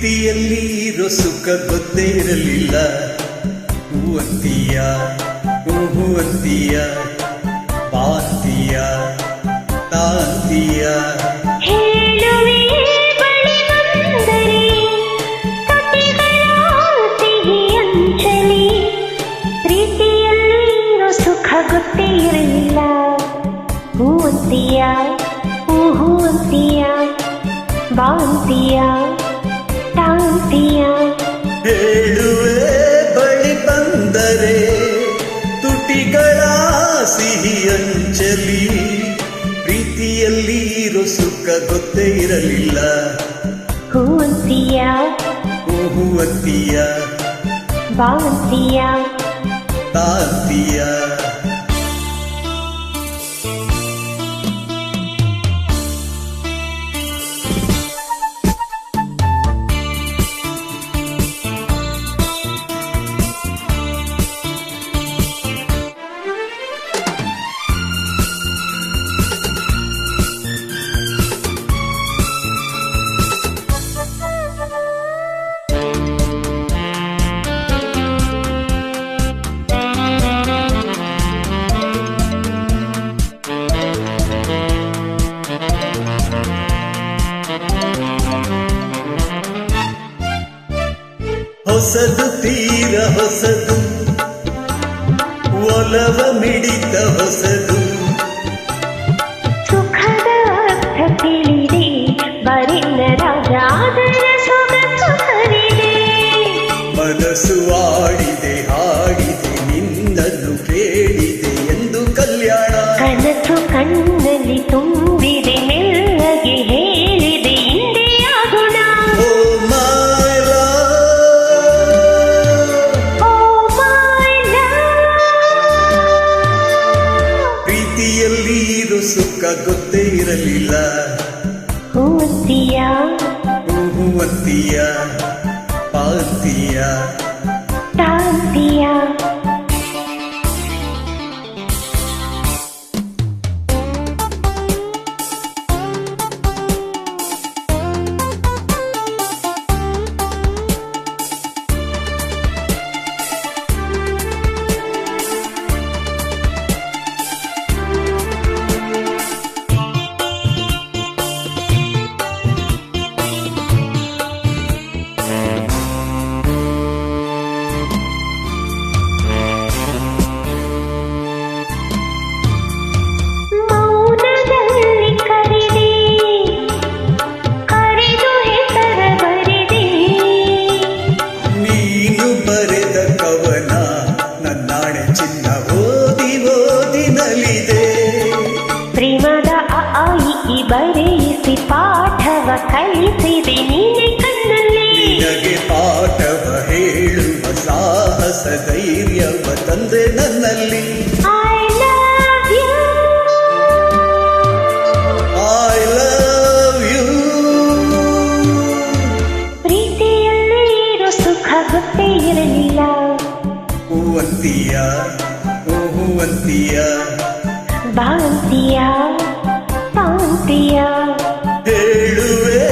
ಪ್ರೀತಿಯಲ್ಲಿ ಇರೋ ಸುಖ ಗೊತ್ತೇ ಇರಲಿಲ್ಲ. ಹೂವಂತೀಯ ಹೂವಂತೀಯ ಬಾಂತೀಯ ತಾಂತೀಯ ಹೇಳುವೆ ಬಳಿ ಬಂದರೆ ತುಟಿಗಳ ಸಿಹಿ ಅಂಚಲಿ. ಪ್ರೀತಿಯಲ್ಲಿ ಇರೋ ಸುಖ ಗೊತ್ತೇ ಇರಲಿಲ್ಲ. ಹೂವಂತೀಯ ಹೂವಂತೀಯ ಬಾಂತೀಯ ತಾಂತೀಯ ಹೇಳುವೆ ಬಳಿ ಬಂದರೆ ತುಟಿಗಳ ಸಿಹಿ ಅಂಚಲಿ. ಪ್ರೀತಿಯಲ್ಲಿ ಇರೋ ಸುಖ ಗೊತ್ತೇ ಇರಲಿಲ್ಲ. ಹೂವಂತೀಯ ಹೂವಂತೀಯ ಬಾಂತೀಯ ತಾಂತೀಯ ಹೊಸದು ತೀರ ಹೊಸದು ಒಲವ ಮಿಡಿತ ಹೊಸದು. ಸುಖದ ಅರ್ಥ ತಿಳಿದೆ ಬರಿನ ರಾಜಾದರ ಸೊಗಸು ಹರಿದೆ. ಮನಸ್ಸು ಆಡಿದೆ ಹಾಡಿದೆ ನಿನ್ನನ್ನು ಕೇಳಿದೆ ಎಂದು ಕಲ್ಯಾಣ. ಕನಸು ಕಣ್ಣಲ್ಲಿ ತುಂಬಿದೆ ಮೆಲ್ಲಗೆ ಹೇಳಿದೆ ಹಿಂದೆ ಆಗೋಣ. Oh my love, oh my love. ಪ್ರೀತಿಯಲ್ಲಿ ಇರೋ ಸುಖ ಗೊತ್ತೇ ಇರಲಿಲ್ಲ. ಹೂವಂತೀಯ ಹೂವಂತೀಯ ಪಾಂತೀಯ ತಾಂತೀಯ ಬರೆಯಿಸಿ ಪಾಠವ ಕಲಿಸಿದೆ ನೀನೆ ಕಣ್ಣಲ್ಲಿ. ನಿನಗೆ ಪಾಠವ ಹೇಳುವ ಸಾಹಸ ಧೈರ್ಯವ ತಂದೆ ನನ್ನಲ್ಲಿ. I love you, I love you. ಪ್ರೀತಿಯಲ್ಲಿ ಇರೋ ಸುಖ ಗೊತ್ತೇ ಇರಲಿಲ್ಲ. ಹೂವಂತೀಯ ಹೂವಂತೀಯ ಬಾಂತೀಯ ತಾಂತೀಯ ಹೇಳುವೆ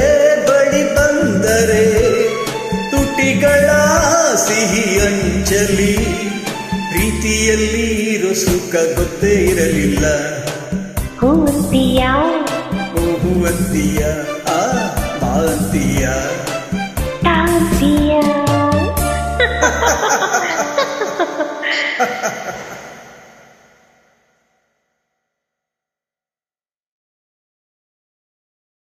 ಬಳಿ ಬಂದರೆ ತುಟಿಗಳ ಸಿಹಿ ಅಂಚಲಿ. ಪ್ರೀತಿಯಲ್ಲಿ ಇರೋ ಸುಖ ಗೊತ್ತೇ ಇರಲಿಲ್ಲ. ಹೂವಂತೀಯ ಹೂವಂತೀಯ ಬಾಂತೀಯ ತಾಂತೀಯ